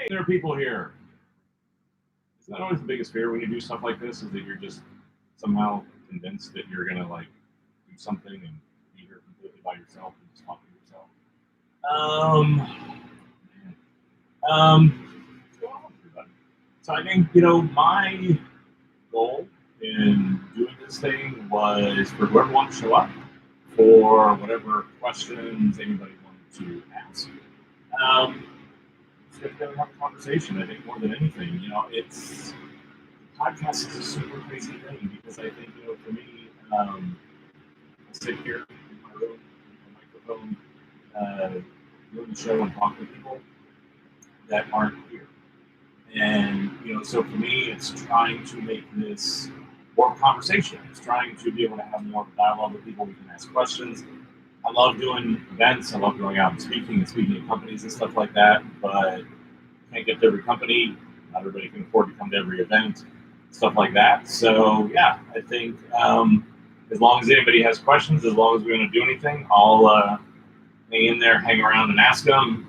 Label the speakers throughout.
Speaker 1: There are people here. Isn't that always the biggest fear when you do stuff like this? Is that you're just somehow convinced that you're gonna like do something and be here completely by yourself and just talk to yourself. What's going on with everybody? So I think my goal in doing this thing was for whoever wanted to show up for whatever questions anybody wanted to ask. Um, just get together and have a conversation. I think more than anything, it's podcast is a super crazy thing because I think for me, I sit here in my room with a microphone, doing the show and talking to people that aren't here. And so for me, it's trying to make this more conversation. It's trying to be able to have more dialogue with people. We can ask questions. I love doing events. I love going out and speaking at companies and stuff like that. But can't get to every company. Not everybody can afford to come to every event, stuff like that. So yeah, I think as long as anybody has questions, as long as we're going to do anything, I'll hang in there, hang around, and ask them.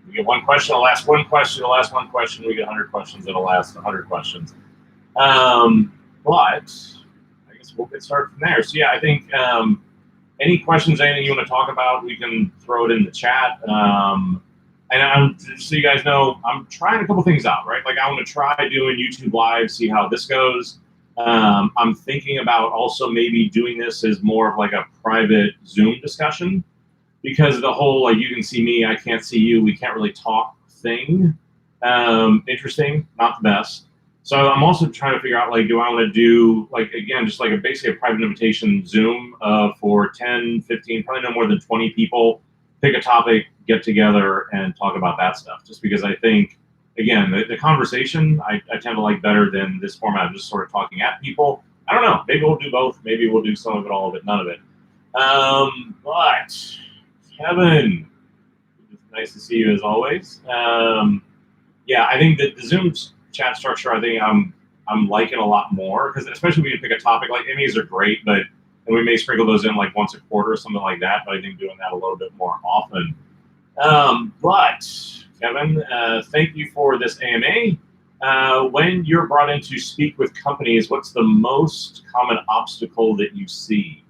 Speaker 1: We get one question, I'll ask one question. I'll ask one question. We get 100 questions. It'll ask 100 questions. But I guess we'll get started from there. So yeah, I think any questions, anything you want to talk about, we can throw it in the chat. And just so you guys know, I'm trying a couple things out, right? Like I want to try doing YouTube Live, see how this goes. I'm thinking about also maybe doing this as more of like a private Zoom discussion. Because the whole, like, you can see me, I can't see you, we can't really talk thing. Interesting, not the best. So I'm also trying to figure out, like, do I want to do, like, again, just like basically a private invitation Zoom for 10, 15, probably no more than 20 people, pick a topic, get together, and talk about that stuff. Just because I think, again, the conversation I tend to like better than this format of just sort of talking at people. I don't know, maybe we'll do both, maybe we'll do some of it, all of it, none of it. But Kevin, it's nice to see you as always. Yeah, I think that the Zoom chat structure, I think I'm liking a lot more because especially when you pick a topic like Emmys are great, and we may sprinkle those in like once a quarter or something like that. But I think doing that a little bit more often. But Kevin, thank you for this AMA. When you're brought in to speak with companies, what's the most common obstacle that you see?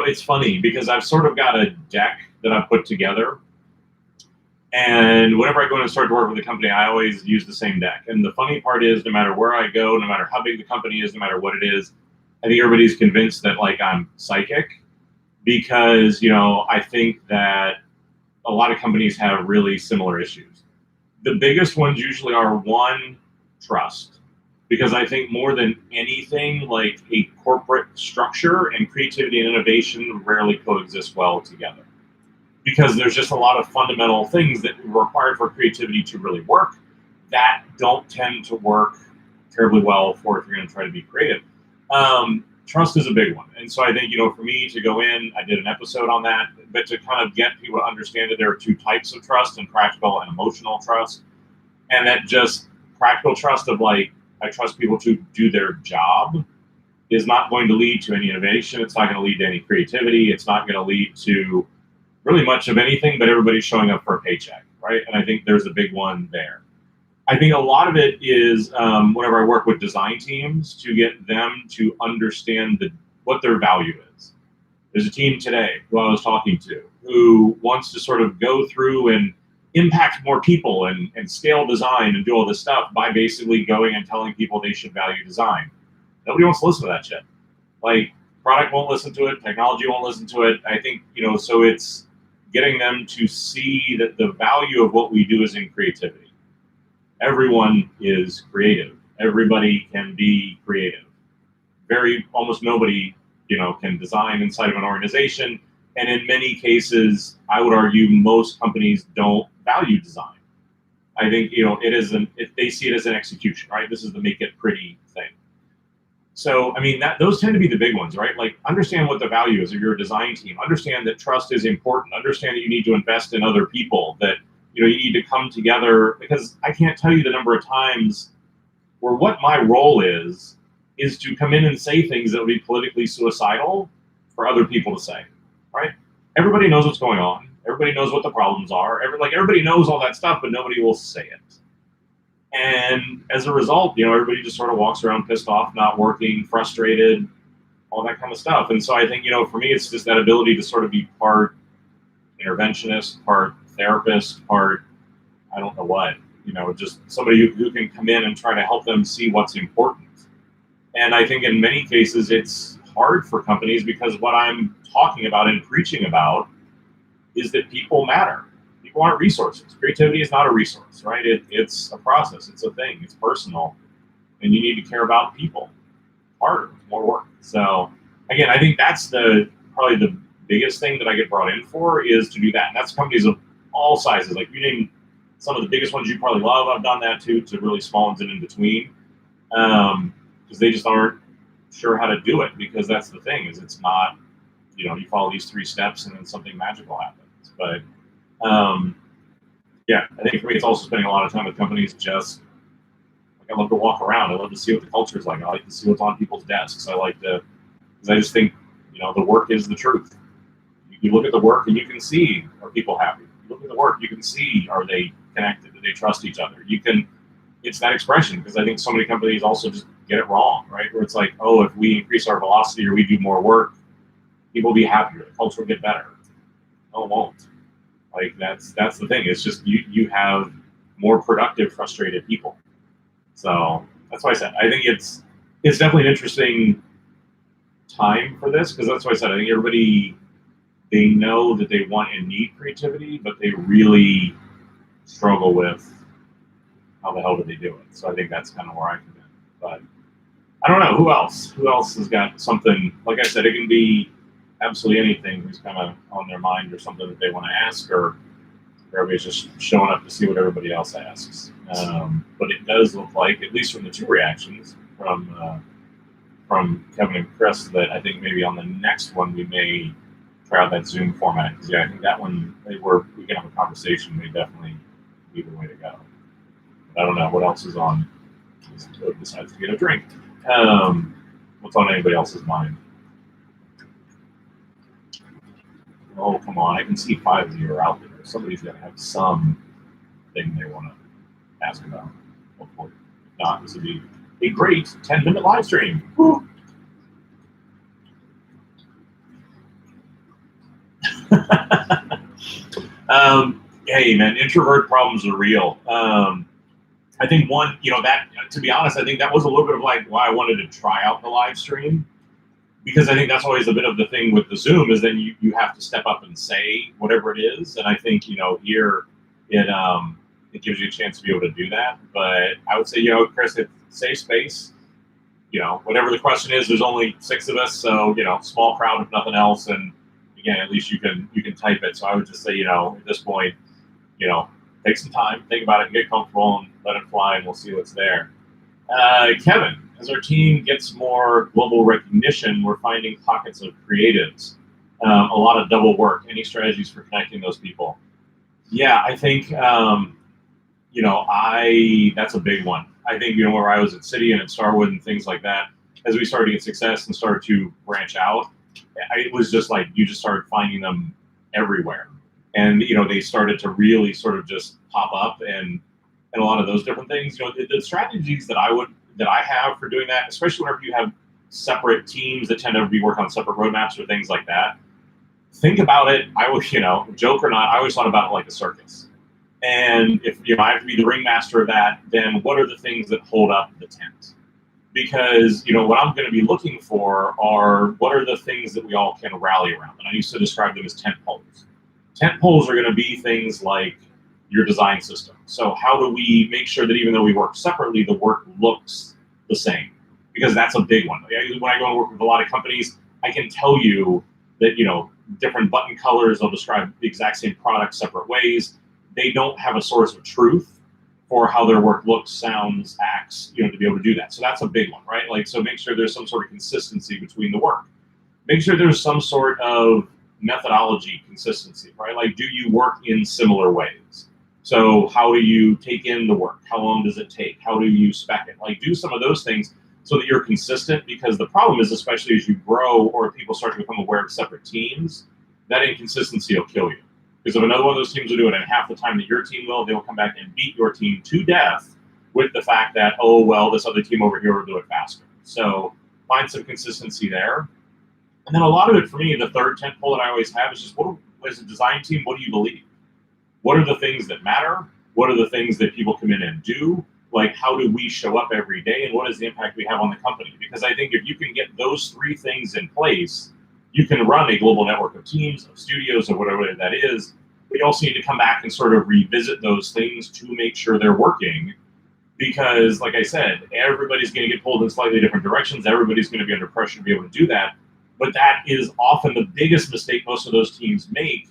Speaker 1: It's funny because I've sort of got a deck that I've put together. And whenever I go in and start to work with a company, I always use the same deck. And the funny part is, no matter where I go, no matter how big the company is, no matter what it is, I think everybody's convinced that like I'm psychic because, I think that a lot of companies have really similar issues. The biggest ones usually are one, trust. Because I think more than anything, like a corporate structure and creativity and innovation rarely coexist well together. Because there's just a lot of fundamental things that are required for creativity to really work that don't tend to work terribly well for if you're going to try to be creative. Trust is a big one. And so I think, for me to go in, I did an episode on that, but to kind of get people to understand that there are two types of trust, and practical and emotional trust. And that just practical trust of like, I trust people to do their job is not going to lead to any innovation. It's not going to lead to any creativity. It's not going to lead to really much of anything, but everybody's showing up for a paycheck, right? And I think there's a big one there. I think a lot of it is whenever I work with design teams to get them to understand what their value is. There's a team today who I was talking to who wants to sort of go through and impact more people and scale design and do all this stuff by basically going and telling people they should value design. Nobody wants to listen to that shit. Like, product won't listen to it, technology won't listen to it. I think, so it's getting them to see that the value of what we do is in creativity. Everyone is creative. Everybody can be creative. Almost nobody, can design inside of an organization. And in many cases, I would argue most companies don't value design. I think, if they see it as an execution, right? This is the make it pretty thing. So, I mean, those tend to be the big ones, right? Like, understand what the value is of your design team. Understand that trust is important. Understand that you need to invest in other people, that, you need to come together, because I can't tell you the number of times where what my role is to come in and say things that would be politically suicidal for other people to say, right? Everybody knows what's going on. Everybody knows what the problems are. Everybody knows all that stuff, but nobody will say it. And as a result, everybody just sort of walks around pissed off, not working, frustrated, all that kind of stuff. And so I think, for me, it's just that ability to sort of be part interventionist, part therapist, part I don't know what, just somebody who can come in and try to help them see what's important. And I think in many cases it's hard for companies because what I'm talking about and preaching about is that people matter. People aren't resources. Creativity is not a resource, right? It's a process. It's a thing. It's personal. And you need to care about people. Harder, more work. So again, I think that's probably the biggest thing that I get brought in for is to do that. And that's companies of all sizes. Like you name some of the biggest ones you probably love. I've done that too, to really small ones and in between. Because they just aren't sure how to do it, because that's the thing is it's not, you follow these 3 steps and then something magical happens. But yeah, I think for me it's also spending a lot of time with companies. Just like I love to walk around. I love to see what the culture is like. I like to see what's on people's desks. Because I just think the work is the truth. You look at the work and you can see, are people happy? You look at the work, you can see, are they connected? Do they trust each other? It's that expression, because I think so many companies also just get it wrong, right? Where it's like, oh, if we increase our velocity or we do more work, people will be happier, the culture will get better. No, it won't. Like that's the thing. It's just you have more productive, frustrated people. So that's why I said I think it's definitely an interesting time for this, because that's why I said I think everybody, they know that they want and need creativity, but they really struggle with how the hell do they do it. So I think that's kind of where I come in. But I don't know, who else has got something. Like I said, it can be absolutely anything who's kind of on their mind or something that they want to ask, or everybody's just showing up to see what everybody else asks. But it does look like, at least from the 2 reactions from Kevin and Chris, that I think maybe on the next one we may try out that Zoom format. Because I think that one we can have a conversation. May definitely be the way to go. But I don't know what else is on. Decides to get a drink. What's on anybody else's mind? Oh, come on. I can see 5 of you are out there. Somebody's got to have some thing they want to ask about. Hopefully. If not, this would be a great 10-minute live stream. Woo. Hey, man, introvert problems are real. I think one, that, to be honest, I think that was a little bit of like why I wanted to try out the live stream. Because I think that's always a bit of the thing with the Zoom is then you have to step up and say whatever it is. And I think, here it gives you a chance to be able to do that. But I would say, Chris, it's safe space. Whatever the question is, there's only 6 of us. So, small crowd if nothing else. And again, at least you can type it. So I would just say, at this point, take some time, think about it, and get comfortable and let it fly, and we'll see what's there. Kevin, as our team gets more global recognition, we're finding pockets of creatives, a lot of double work. Any strategies for connecting those people? Yeah, I think, that's a big one. I think, where I was at City and at Starwood and things like that, as we started to get success and started to branch out, it was just like you just started finding them everywhere. And, they started to really sort of just pop up and a lot of those different things. The strategies that I have for doing that, especially whenever you have separate teams that tend to be working on separate roadmaps or things like that, think about it. I would, joke or not, I always thought about it like a circus. And if I have to be the ringmaster of that, then what are the things that hold up the tent? Because, what I'm going to be looking for are what are the things that we all can rally around. And I used to describe them as tent poles. Tent poles are going to be things like your design system. So how do we make sure that even though we work separately, the work looks the same? Because that's a big one. When I go and work with a lot of companies, I can tell you that, different button colors, they'll describe the exact same product separate ways. They don't have a source of truth for how their work looks, sounds, acts, to be able to do that. So that's a big one, right? So make sure there's some sort of consistency between the work. Make sure there's some sort of methodology consistency, right? Do you work in similar ways? So how do you take in the work? How long does it take? How do you spec it? Do some of those things so that you're consistent, because the problem is, especially as you grow or people start to become aware of separate teams, that inconsistency will kill you. Because if another one of those teams will do it, and half the time that your team will, they will come back and beat your team to death with the fact that, oh, well, this other team over here will do it faster. So find some consistency there. And then a lot of it for me, the third tentpole that I always have is just, as a design team, what do you believe? What are the things that matter? What are the things that people come in and do? Like, how do we show up every day, and what is the impact we have on the company? Because I think if you can get those three things in place, you can run a global network of teams, of studios, or whatever that is. But you also need to come back and sort of revisit those things to make sure they're working. Because, like I said, everybody's going to get pulled in slightly different directions. Everybody's going to be under pressure to be able to do that. But that is often the biggest mistake most of those teams make,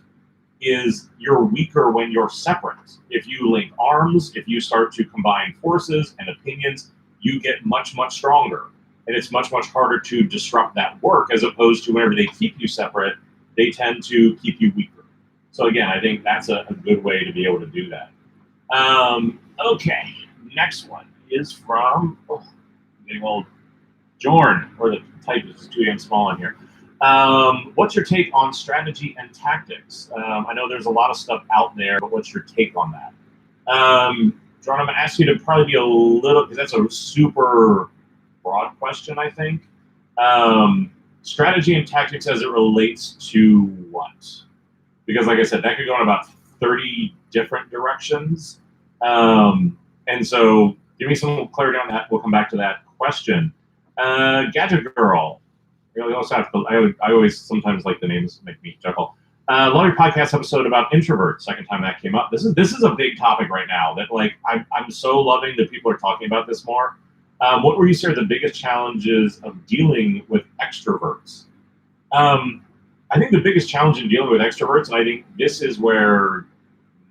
Speaker 1: is you're weaker when you're separate. If you link arms, if you start to combine forces and opinions, you get much, much stronger. And it's much, much harder to disrupt that work, as opposed to whenever they keep you separate, they tend to keep you weaker. So again, I think that's a good way to be able to do that. Okay, next one is from, getting old, Jorn, or the type is too damn small in here. What's your take on strategy and tactics? I know there's a lot of stuff out there, but what's your take on that? Jordan, I'm going to ask you to probably be a little, because that's a super broad question, I think. Strategy and tactics as it relates to what? Because like I said, that could go in about 30 different directions. And so give me some clarity on that. We'll come back to that question. Gadget Girl. I always sometimes like the names make me chuckle. Love your podcast episode about introverts. Second time that came up. This is a big topic right now. That like I'm so loving that people are talking about this more. What were you say are the biggest challenges of dealing with extroverts? I think the biggest challenge in dealing with extroverts, and I think this is where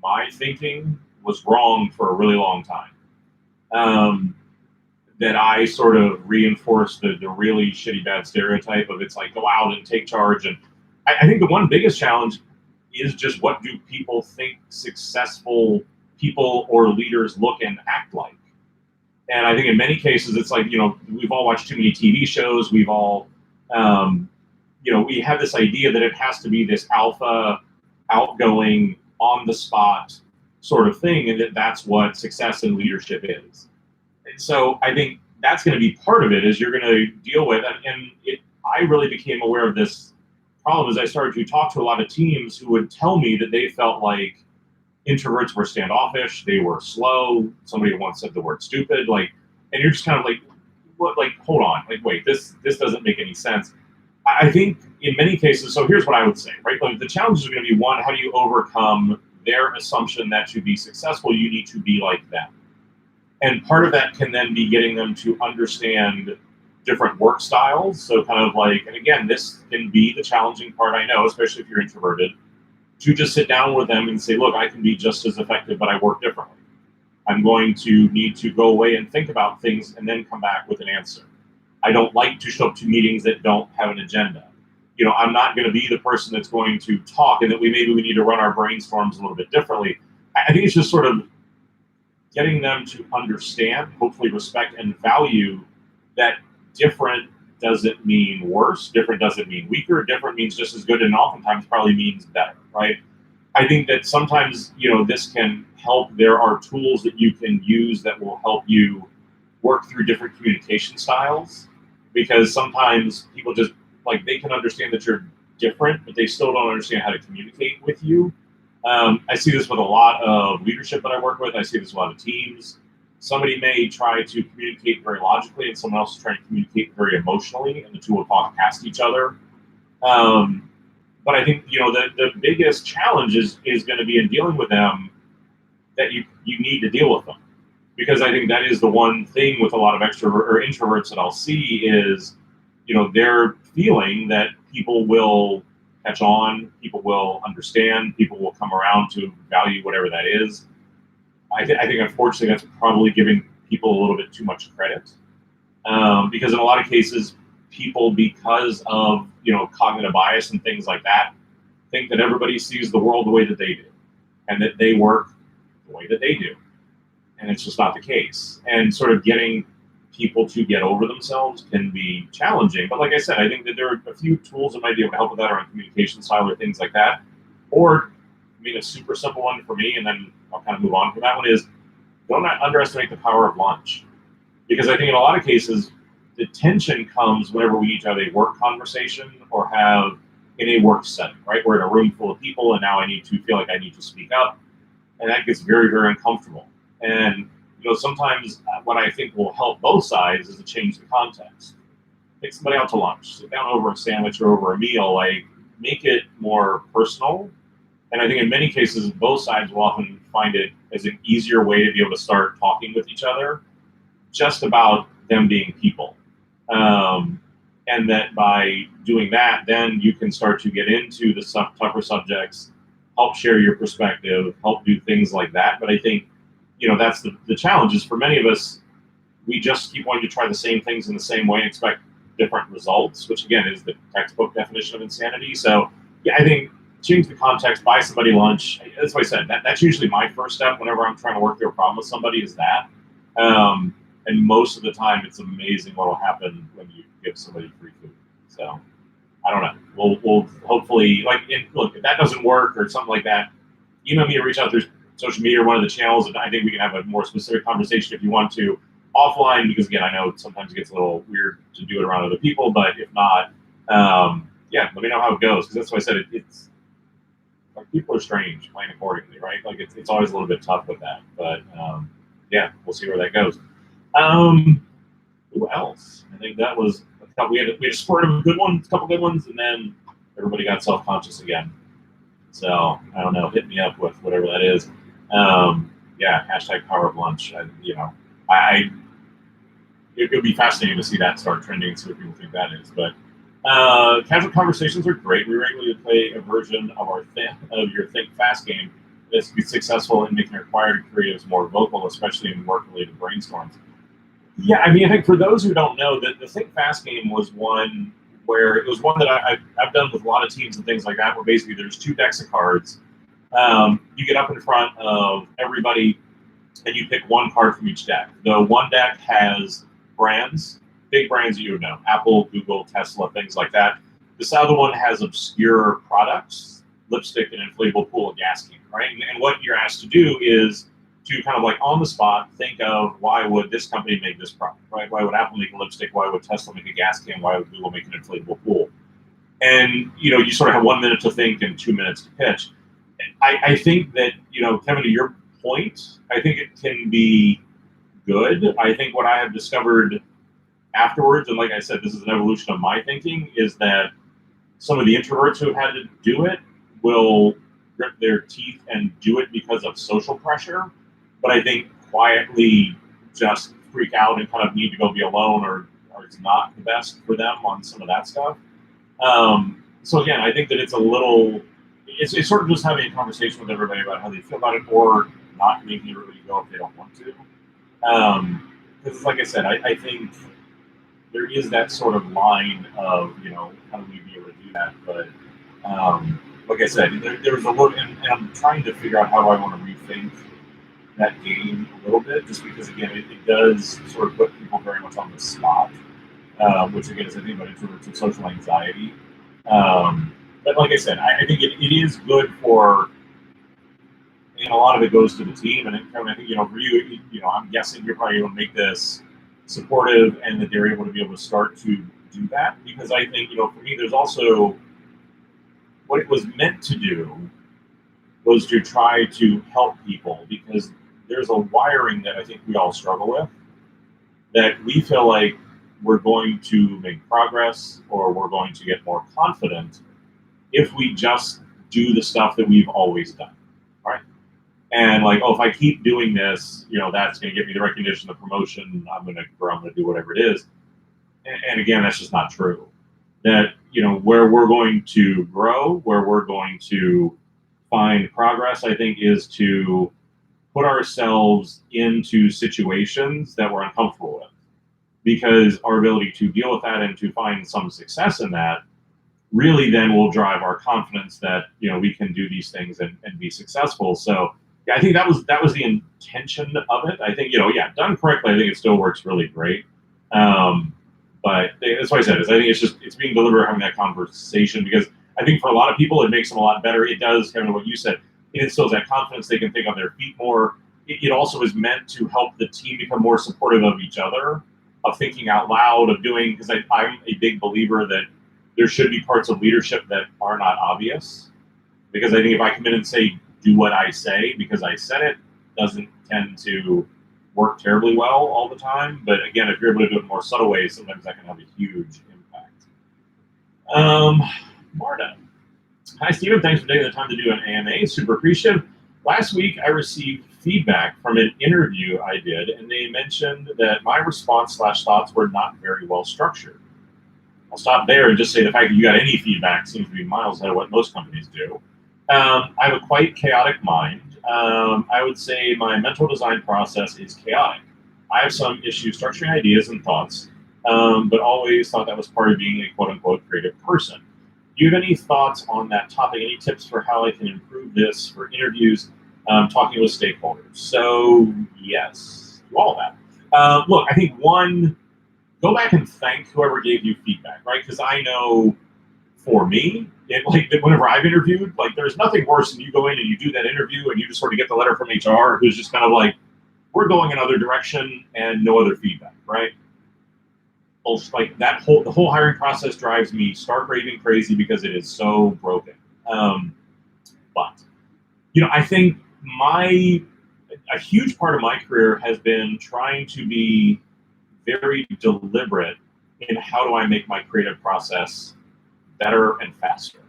Speaker 1: my thinking was wrong for a really long time. That I sort of reinforced the really shitty bad stereotype of it's like go out and take charge. And I think the one biggest challenge is just what do people think successful people or leaders look and act like? And I think in many cases it's like, we've all watched too many TV shows. We've all, we have this idea that it has to be this alpha, outgoing, on the spot sort of thing, and that's what success in leadership is. And so I think that's going to be part of it, is you're going to deal with, I really became aware of this problem as I started to talk to a lot of teams who would tell me that they felt like introverts were standoffish, they were slow. Somebody once said the word stupid, and you're just kind of like, what? Like, hold on, like, wait, this doesn't make any sense. I think in many cases, so here's what I would say, right? Like the challenges are going to be, one, how do you overcome their assumption that to be successful, you need to be like them? And part of that can then be getting them to understand different work styles. So kind of like, and again, this can be the challenging part, I know, especially if you're introverted, to just sit down with them and say, look, I can be just as effective, but I work differently. I'm going to need to go away and think about things and then come back with an answer. I don't like to show up to meetings that don't have an agenda. I'm not going to be the person that's going to talk, and that we need to run our brainstorms a little bit differently. I think it's just sort of getting them to understand, hopefully respect and value that different doesn't mean worse, different doesn't mean weaker, different means just as good, and oftentimes probably means better, right? I think that sometimes, this can help. There are tools that you can use that will help you work through different communication styles, because sometimes people just, they can understand that you're different, but they still don't understand how to communicate with you. I see this with a lot of leadership that I work with. I see this with a lot of teams. Somebody may try to communicate very logically, and someone else is trying to communicate very emotionally, and the two will talk past each other. But I think, the biggest challenge is going to be in dealing with them, that you need to deal with them. Because I think that is the one thing with a lot of extrovert or introverts that I'll see is, they're feeling that people will catch on, people will understand, people will come around to value whatever that is. I think unfortunately that's probably giving people a little bit too much credit, because in a lot of cases, people, because of cognitive bias and things like that, think that everybody sees the world the way that they do, and that they work the way that they do, and it's just not the case. And sort of getting people to get over themselves can be challenging. But like I said, I think that there are a few tools that might be able to help with that around communication style or things like that, or mean, a super simple one for me, and then I'll kind of move on from that one is don't underestimate the power of lunch. Because I think in a lot of cases, the tension comes whenever we need to have a work conversation or have in a work setting, right? We're in a room full of people, and now I need to feel like I need to speak up, and that gets very, very uncomfortable. And sometimes what I think will help both sides is to change the context. Take somebody out to lunch, sit down over a sandwich or over a meal, like make it more personal. And I think in many cases, both sides will often find it as an easier way to be able to start talking with each other, just about them being people. And that by doing that, then you can start to get into the tougher subjects, help share your perspective, help do things like that. But I think, that's the challenge is for many of us, we just keep wanting to try the same things in the same way and expect different results, which again is the textbook definition of insanity. So yeah, I think change the context, buy somebody lunch. That's what I said. That's usually my first step whenever I'm trying to work through a problem with somebody is that. And most of the time, it's amazing what will happen when you give somebody free food. So I don't know. We'll hopefully look if that doesn't work or something like that. Email me or reach out through social media or one of the channels, and I think we can have a more specific conversation if you want to offline. Because again, I know sometimes it gets a little weird to do it around other people, but if not, yeah, let me know how it goes. Because that's why I said it's like people are strange, playing accordingly, right? Like it's always a little bit tough with that, but yeah, we'll see where that goes. Who else? I think that was a couple. We had a spurt of good ones, a couple good ones, and then everybody got self-conscious again. So I don't know. Hit me up with whatever that is. Yeah, hashtag power of lunch. It would be fascinating to see that start trending and see what people think that is. But casual conversations are great. We regularly play a version of your Think Fast game that's to be successful in making our quieter creatives more vocal, especially in work-related brainstorms. Yeah, I mean, I think for those who don't know, the Think Fast game was one where it was one that I've done with a lot of teams and things like that, where basically there's 2 decks of cards. You get up in front of everybody, and you pick one card from each deck. The one deck has brands, big brands that you would know, Apple, Google, Tesla, things like that. This other one has obscure products, lipstick, and inflatable pool, a gas can, right? And what you're asked to do is to kind of like on the spot think of why would this company make this product, right? Why would Apple make a lipstick? Why would Tesla make a gas can? Why would Google make an inflatable pool? And you sort of have 1 minute to think and 2 minutes to pitch. I think that Kevin, to your point, I think it can be good. I think what I have discovered afterwards, and like I said, this is an evolution of my thinking, is that some of the introverts who have had to do it will grit their teeth and do it because of social pressure. But I think quietly just freak out and kind of need to go be alone or it's not the best for them on some of that stuff. So again, I think that it's it's sort of just having a conversation with everybody about how they feel about it or not making everybody go if they don't want to. Because like I said, I think there is that sort of line of, how do we be able to do that? But like I said, there's a look, and I'm trying to figure out how I want to rethink that game a little bit, just because, again, it does sort of put people very much on the spot, which, again, is a thing about introverts and social anxiety. But like I said, I think it is good for, and a lot of it goes to the team, and I think, for you, I'm guessing you're probably able to make this supportive and that they're able to be able to start to do that, because I think, for me, there's also what it was meant to do was to try to help people, because there's a wiring that I think we all struggle with, that we feel like we're going to make progress or we're going to get more confident if we just do the stuff that we've always done, right? And like, if I keep doing this, that's going to get me the recognition, the promotion, I'm going to do whatever it is. And again, that's just not true. That, where we're going to grow, where we're going to find progress, I think, is to put ourselves into situations that we're uncomfortable with, because our ability to deal with that and to find some success in that really then will drive our confidence that, we can do these things and be successful. So yeah, I think that was the intention of it. I think, done correctly, I think it still works really great. But that's why I said, I think it's being deliberate, having that conversation, because I think for a lot of people, it makes them a lot better. It does, kind of what you said, It instills that confidence. They can think on their feet more. It also is meant to help the team become more supportive of each other, of thinking out loud, of doing, because I'm a big believer that there should be parts of leadership that are not obvious. Because I think if I come in and say, do what I say because I said it, doesn't tend to work terribly well all the time. But again, if you're able to do it in more subtle ways, sometimes that can have a huge impact. Marta. Hi, Stephen. Thanks for taking the time to do an AMA. Super appreciative. Last week, I received feedback from an interview I did, and they mentioned that my response/thoughts were not very well structured. I'll stop there and just say the fact that you got any feedback seems to be miles ahead of what most companies do. I have a quite chaotic mind. I would say my mental design process is chaotic. I have some issues structuring ideas and thoughts, but always thought that was part of being a quote-unquote creative person. Do you have any thoughts on that topic? Any tips for how I can improve this for interviews, talking with stakeholders? So, yes, to all of that. Look, I think one, go back and thank whoever gave you feedback, right? Because I know for me, whenever I've interviewed, there's nothing worse than you go in and you do that interview and you just sort of get the letter from HR who's just kind of like, we're going another direction and no other feedback, right? The whole hiring process drives me stark raving crazy because it is so broken. But I think a huge part of my career has been trying to be very deliberate in how do I make my creative process better and faster.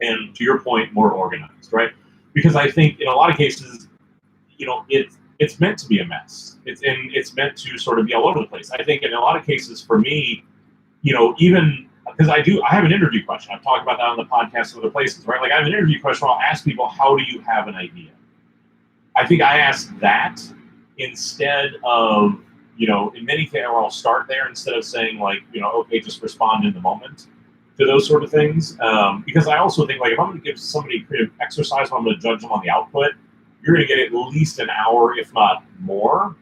Speaker 1: And to your point, more organized, right? Because I think in a lot of cases, it's meant to be a mess. It's meant to sort of be all over the place. I think in a lot of cases for me, even because I have an interview question. I've talked about that on the podcast and other places, right? I have an interview question where I'll ask people, how do you have an idea? I think I ask that instead of, in many cases, I'll start there instead of saying okay, just respond in the moment to those sort of things. Because I also think if I'm going to give somebody a creative exercise, I'm going to judge them on the output, you're going to get at least an hour, if not more,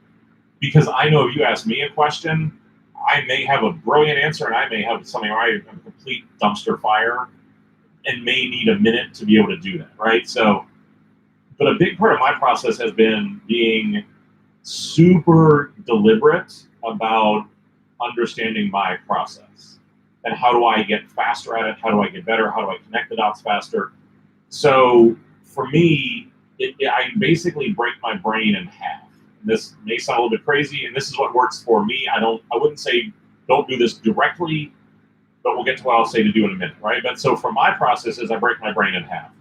Speaker 1: because I know if you ask me a question, I may have a brilliant answer and I may have something where I have a complete dumpster fire and may need a minute to be able to do that, right? So, but a big part of my process has been being super deliberate about understanding my process and how do I get faster at it, how do I get better, how do I connect the dots faster. So for me, I basically break my brain in half. This may sound a little bit crazy, and this is what works for me. I wouldn't say don't do this directly, but we'll get to what I'll say to do in a minute, right? But so for my process is I break my brain in half.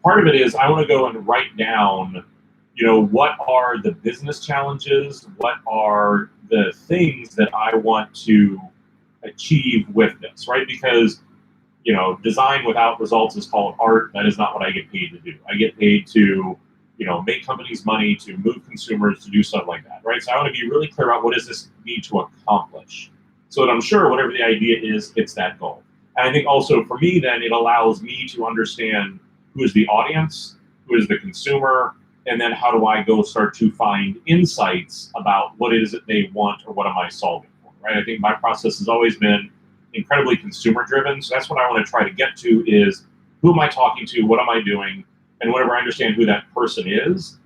Speaker 1: Part of it is I want to go and write down, what are the business challenges? What are the things that I want to achieve with this, right? Because design without results is called art. That is not what I get paid to do. I get paid to, make companies money, to move consumers, to do stuff like that, right? So I want to be really clear about what does this need to accomplish, so that I'm sure whatever the idea is, hits that goal. And I think also for me, then it allows me to understand who is the audience, who is the consumer, and then how do I go start to find insights about what it is that they want or what am I solving for, right? I think my process has always been incredibly consumer driven. So that's what I want to try to get to is who am I talking to? What am I doing? And whenever I understand who that person is,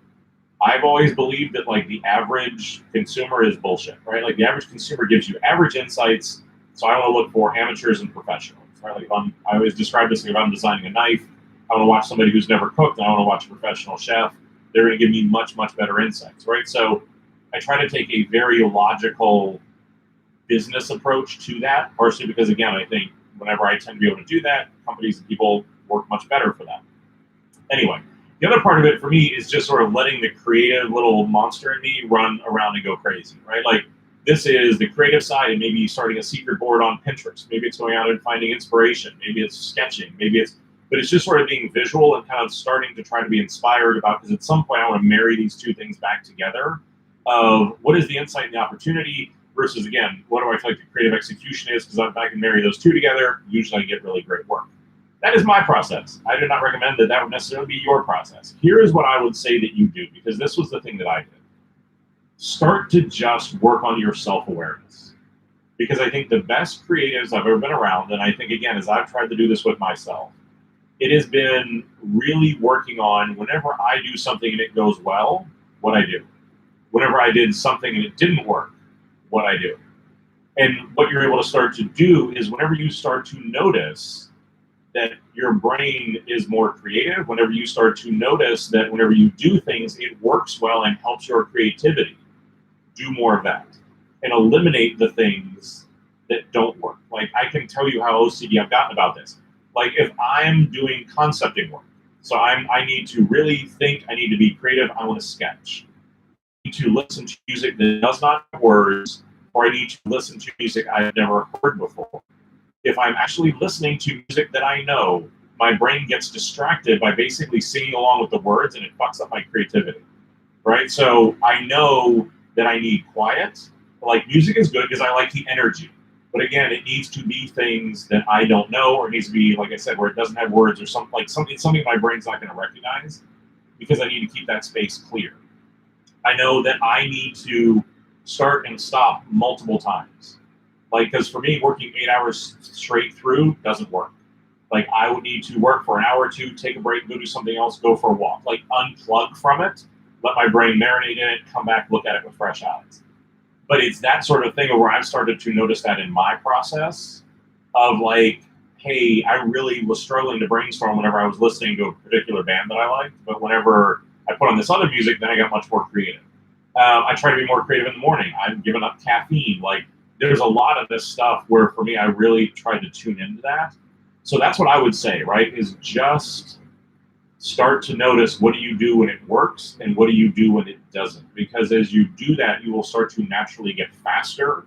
Speaker 1: I've always believed that the average consumer is bullshit, right? The average consumer gives you average insights. So I want to look for amateurs and professionals, right? I always describe this if I'm designing a knife, I want to watch somebody who's never cooked, and I want to watch a professional chef. They're going to give me much, much better insights, right? So I try to take a very logical business approach to that, partially because, again, I think whenever I tend to be able to do that, companies and people work much better for that. Anyway, the other part of it for me is just sort of letting the creative little monster in me run around and go crazy, right? This is the creative side, and maybe starting a secret board on Pinterest. Maybe it's going out and finding inspiration. Maybe it's sketching. But it's just sort of being visual and kind of starting to try to be inspired about, because at some point I want to marry these two things back together of what is the insight and the opportunity versus, again, what do I feel like the creative execution is? Because if I can marry those two together, usually I get really great work. That is my process. I do not recommend that would necessarily be your process. Here is what I would say that you do, because this was the thing that I did. Start to just work on your self-awareness. Because I think the best creatives I've ever been around, and I think, again, as I've tried to do this with myself, it has been really working on whenever I do something and it goes well, what I do. Whenever I did something and it didn't work, what I do. And what you're able to start to do is whenever you start to notice that your brain is more creative, whenever you start to notice that whenever you do things, it works well and helps your creativity, do more of that and eliminate the things that don't work. Like, I can tell you how OCD I've gotten about this. Like, if I'm doing concepting work, so I need to really think, I need to be creative, I want to sketch. I need to listen to music that does not have words, or I need to listen to music I've never heard before. If I'm actually listening to music that I know, my brain gets distracted by basically singing along with the words, and it fucks up my creativity, right? So I know that I need quiet. Like, music is good because I like the energy. But again, it needs to be things that I don't know, or it needs to be, like I said, where it doesn't have words or something, like something my brain's not going to recognize, because I need to keep that space clear. I know that I need to start and stop multiple times. Like, because for me, working 8 hours straight through doesn't work. Like, I would need to work for an hour or two, take a break, go do something else, go for a walk. Like, unplug from it, let my brain marinate in it, come back, look at it with fresh eyes. But it's that sort of thing where I've started to notice that in my process of like, hey, I really was struggling to brainstorm whenever I was listening to a particular band that I liked. But whenever I put on this other music, then I got much more creative. I try to be more creative in the morning. I've given up caffeine. Like, there's a lot of this stuff where for me, I really tried to tune into that. So that's what I would say, right? Is just start to notice, what do you do when it works and what do you do when it doesn't? Because as you do that, you will start to naturally get faster.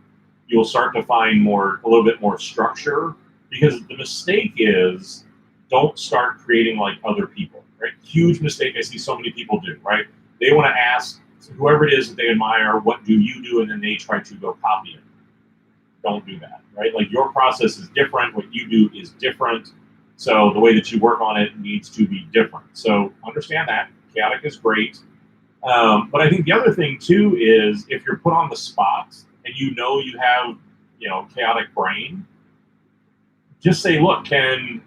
Speaker 1: You'll start to find a little bit more structure, because the mistake is, don't start creating like other people, right? Huge mistake I see so many people do, right? They want to ask whoever it is that they admire, what do you do? And then they try to go copy it. Don't do that, right? Like, your process is different. What you do is different. So the way that you work on it needs to be different. So understand that. Chaotic is great. But I think the other thing too is, if you're put on the spot and you have, chaotic brain, just say, look, can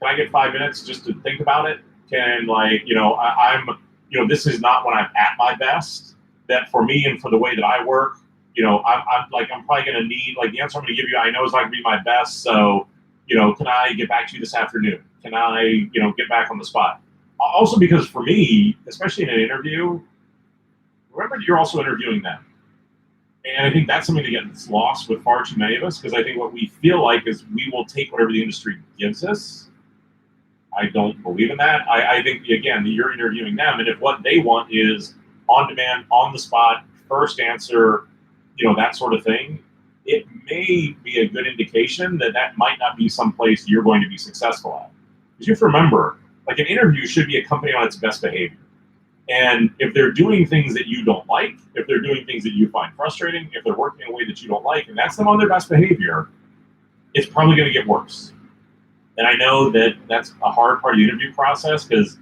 Speaker 1: I get 5 minutes just to think about it? Can, this is not when I'm at my best. That for me and for the way that I work, I'm probably going to need, like, the answer I'm going to give you, I know is not going to be my best. So, can I get back to you this afternoon? Can I, get back on the spot? Also, because for me, especially in an interview, remember you're also interviewing them. And I think that's something that gets lost with far too many of us, because I think what we feel like is we will take whatever the industry gives us. I don't believe in that. I think, again, you're interviewing them, and if what they want is on demand, on the spot, first answer, that sort of thing, it may be a good indication that might not be someplace you're going to be successful at. Because you have to remember, like, an interview should be a company on its best behavior. And if they're doing things that you don't like, if they're doing things that you find frustrating, if they're working in a way that you don't like, and that's them on their best behavior, it's probably going to get worse. And I know that that's a hard part of the interview process, because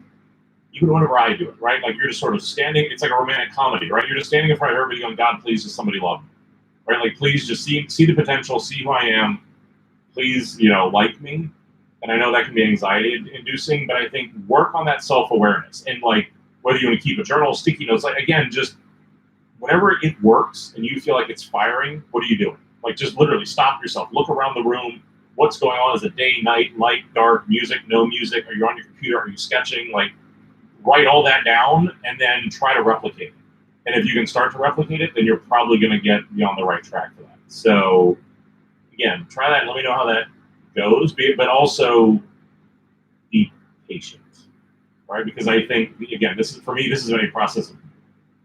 Speaker 1: even whenever I do it, right? Like, you're just sort of standing, it's like a romantic comedy, right? You're just standing in front of everybody going, God, please, just somebody love me, right? Like, please just see the potential, see who I am, please, like me. And I know that can be anxiety inducing, but I think work on that self-awareness. And like, whether you want to keep a journal, sticky notes, like, again, just whenever it works and you feel like it's firing, what are you doing? Like, just literally stop yourself, look around the room. What's going on? Is it day, night, light, dark, music, no music? Are you on your computer? Are you sketching? Like, write all that down and then try to replicate it. And if you can start to replicate it, then you're probably going to be on the right track for that. So again, try that and let me know how that goes. But also be patient, right? Because I think, again, this is a process of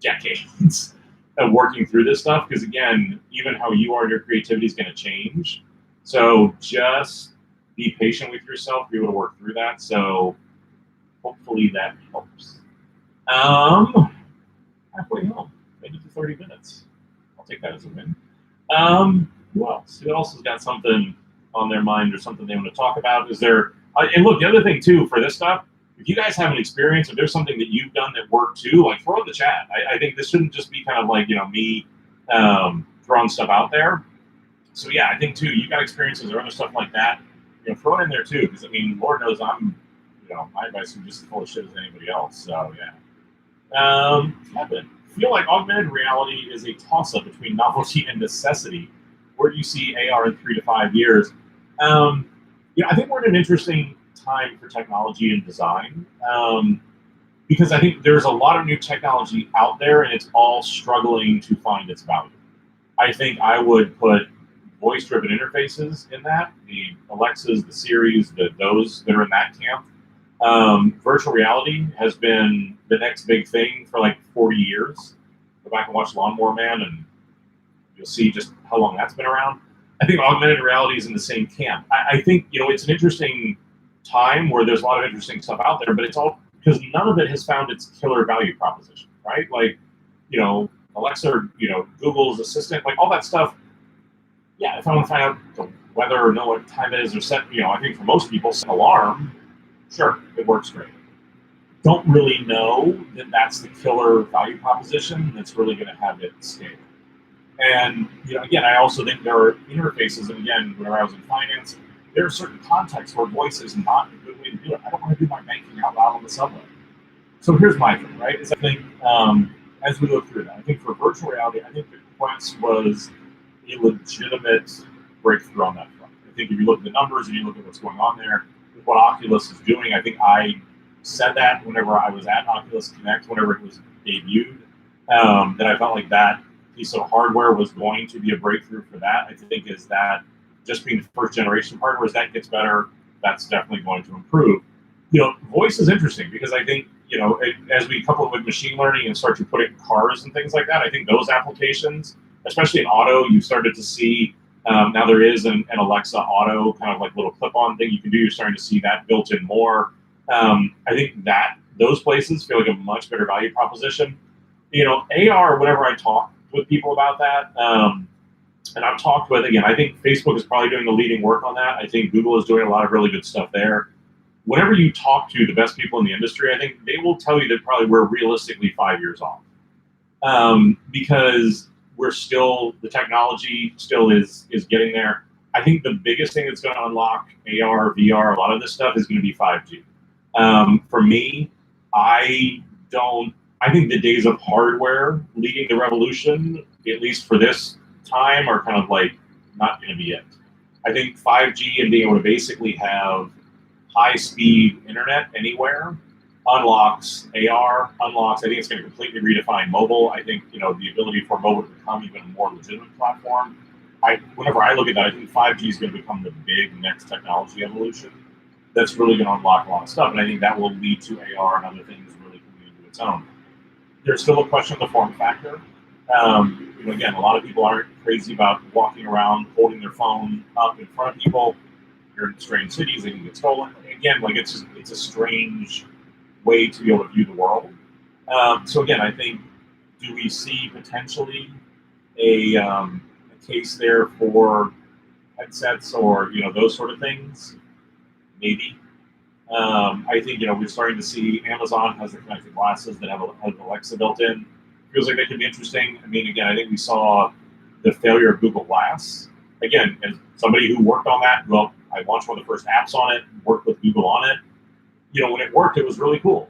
Speaker 1: decades of working through this stuff. Because again, even how you are, your creativity is going to change. So just be patient with yourself, be able to work through that. So hopefully that helps. Halfway home, maybe to 30 minutes. I'll take that as a win. Who else? Who else has got something on their mind or something they want to talk about? Is there? And look, the other thing too for this stuff, if you guys have an experience, if there's something that you've done that worked too, like, throw in the chat. I think this shouldn't just be kind of like, me throwing stuff out there. So yeah, I think too, you got experiences or other stuff like that. Throw it in there too, because I mean, Lord knows I'm my advice is just as full of shit as anybody else. So yeah. Kevin, I feel like augmented reality is a toss-up between novelty and necessity. Where do you see AR in 3 to 5 years? I think we're in an interesting time for technology and design, because I think there's a lot of new technology out there, and it's all struggling to find its value. I think I would put voice-driven interfaces in that, the Alexas, the Siris, those that are in that camp. Virtual reality has been the next big thing for like 40 years. Go back and watch Lawnmower Man, and you'll see just how long that's been around. I think augmented reality is in the same camp. I think it's an interesting time where there's a lot of interesting stuff out there, but it's all because none of it has found its killer value proposition, right? Like, Alexa, or, Google's Assistant, like all that stuff. Yeah, if I want to find out the weather or know what time it is, or set, I think for most people, set an alarm. Sure, it works great. Don't really know that that's the killer value proposition that's really going to have it scale. And again, I also think there are interfaces. And again, whenever I was in finance, there are certain contexts where voice is not a good way to do it. I don't want to do my banking out loud on the subway. So here's my thing, right? Is I think as we look through that, I think for virtual reality, I think the Quest was a legitimate breakthrough on that front. I think if you look at the numbers and you look at what's going on there, with what Oculus is doing, I think I said that whenever I was at Oculus Connect, whenever it was debuted, that I felt like that piece of hardware was going to be a breakthrough for that. I think is that just being the first generation hardware, as that gets better, that's definitely going to improve. Voice is interesting because I think, as we couple it with machine learning and start to put it in cars and things like that, I think those applications, especially in auto, you started to see, now there is an Alexa Auto kind of like little clip-on thing you can do. You're starting to see that built in more. I think that those places feel like a much better value proposition. AR, whenever I talk with people about that, and I've talked with, again, I think Facebook is probably doing the leading work on that. I think Google is doing a lot of really good stuff there. Whenever you talk to the best people in the industry, I think they will tell you that probably we're realistically 5 years off. Because the technology still is getting there. I think the biggest thing that's going to unlock AR, VR, a lot of this stuff is going to be 5G. For me, I think the days of hardware leading the revolution, at least for this time, are kind of like not going to be it. I think 5G and being able to basically have high-speed internet anywhere unlocks AR, I think it's going to completely redefine mobile. I think, the ability for mobile to become even a more legitimate platform. Whenever I look at that, I think 5G is going to become the big next technology evolution that's really going to unlock a lot of stuff. And I think that will lead to AR and other things really coming into its own. There's still a question of the form factor. Again, a lot of people aren't crazy about walking around holding their phone up in front of people. You're in strange cities, they can get stolen. Again, like it's a strange way to be able to view the world. So again, I think, do we see potentially a case there for headsets or those sort of things? Maybe. I think we're starting to see Amazon has the connected glasses that have Alexa built in. Feels like that could be interesting. I mean, again, I think we saw the failure of Google Glass. Again, as somebody who worked on that, well, I launched one of the first apps on it, worked with Google on it. When it worked, it was really cool.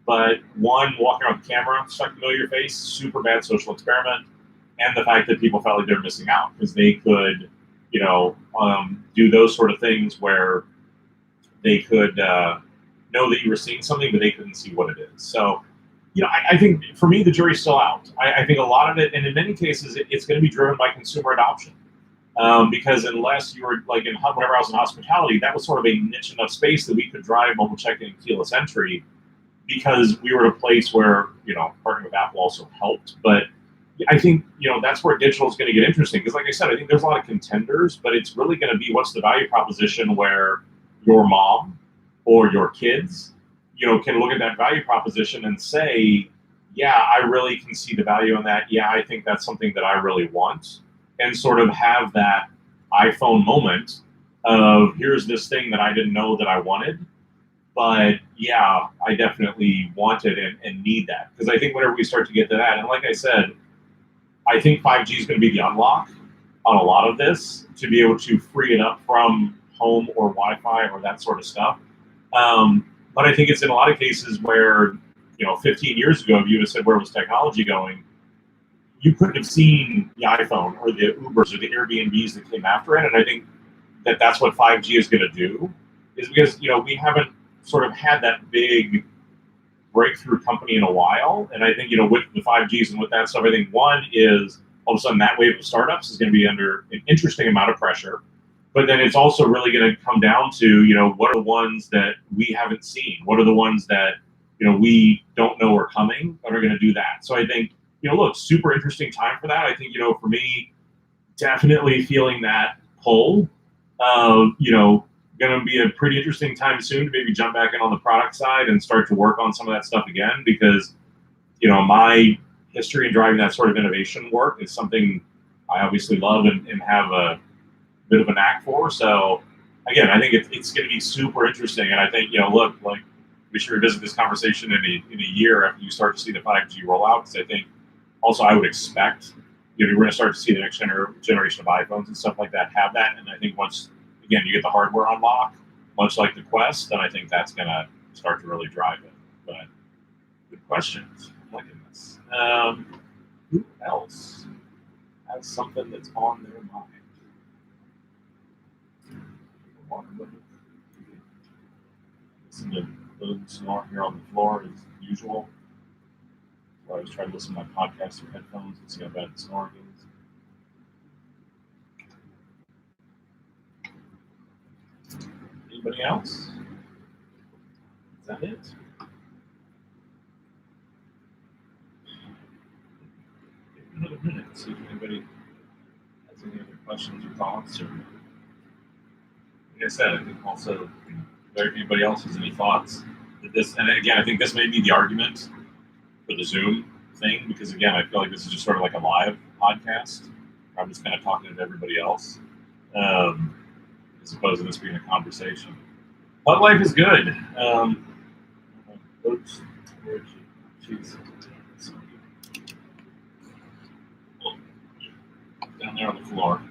Speaker 1: But one, walking around with the camera stuck in the middle of your face, super bad social experiment. And the fact that people felt like they were missing out because they could, do those sort of things where they could know that you were seeing something, but they couldn't see what it is. So, I think for me, the jury's still out. I think a lot of it, and in many cases, it's going to be driven by consumer adoption. Because unless you were like whenever I was in hospitality, that was sort of a niche enough space that we could drive mobile check-in and keyless entry because we were at a place where, partnering with Apple also helped. But I think, that's where digital is going to get interesting. Because like I said, I think there's a lot of contenders, but it's really going to be what's the value proposition where your mom or your kids, can look at that value proposition and say, yeah, I really can see the value in that. Yeah, I think that's something that I really want. And sort of have that iPhone moment of here's this thing that I didn't know that I wanted, but yeah, I definitely want it and need that. Because I think whenever we start to get to that, and like I said, I think 5G is going to be the unlock on a lot of this to be able to free it up from home or Wi-Fi or that sort of stuff. But I think it's in a lot of cases where, 15 years ago, if you would have said where was technology going, you couldn't have seen the iPhone or the Ubers or the Airbnbs that came after it. And I think that that's what 5G is going to do, is because, we haven't sort of had that big breakthrough company in a while. And I think, with the 5Gs and with that stuff, I think one is all of a sudden that wave of startups is going to be under an interesting amount of pressure. But then it's also really going to come down to, what are the ones that we haven't seen? What are the ones that, we don't know are coming that are going to do that? So I think, look, super interesting time for that. I think, for me, definitely feeling that pull. Going to be a pretty interesting time soon to maybe jump back in on the product side and start to work on some of that stuff again, because, my history in driving that sort of innovation work is something I obviously love and have a bit of a knack for. So again, I think it's going to be super interesting. And I think, look, like, we should revisit this conversation in a year after you start to see the 5G rollout, because I think also I would expect, we're going to start to see the next generation of iPhones and stuff like that have that. And I think once, again, you get the hardware unlock, much like the Quest, then I think that's going to start to really drive it. But good questions. I'm liking this. Who else has something that's on their mind? Listen to Boom snore here on the floor as usual. So I always try to listen to my podcast through headphones and see how bad the snoring is. Anybody else? Is that it? Another minute. See if anybody has any other questions or thoughts. Or, like I said, I think also, if anybody else has any thoughts. And again, I think this may be the argument for the Zoom thing, because again, I feel like this is just sort of like a live podcast. I'm just kind of talking to everybody else, as opposed to this being a conversation. But life is good. Oops, where is she? She's down there on the floor.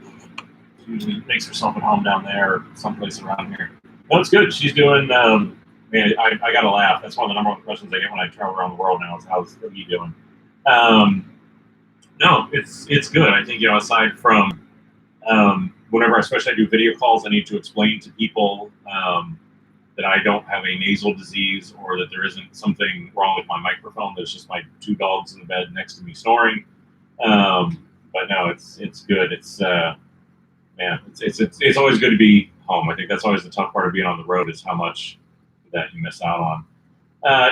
Speaker 1: She usually makes herself at home down there, or someplace around here. No, it's good. She's doing. Man, I got to laugh. That's one of the number one questions I get when I travel around the world now. Is how's you doing? No, it's good. I think, aside from whenever, especially I do video calls, I need to explain to people that I don't have a nasal disease or that there isn't something wrong with my microphone. There's just my two dogs in the bed next to me snoring. But no, it's good. It's always good to be home. I think that's always the tough part of being on the road, is how much that you miss out on.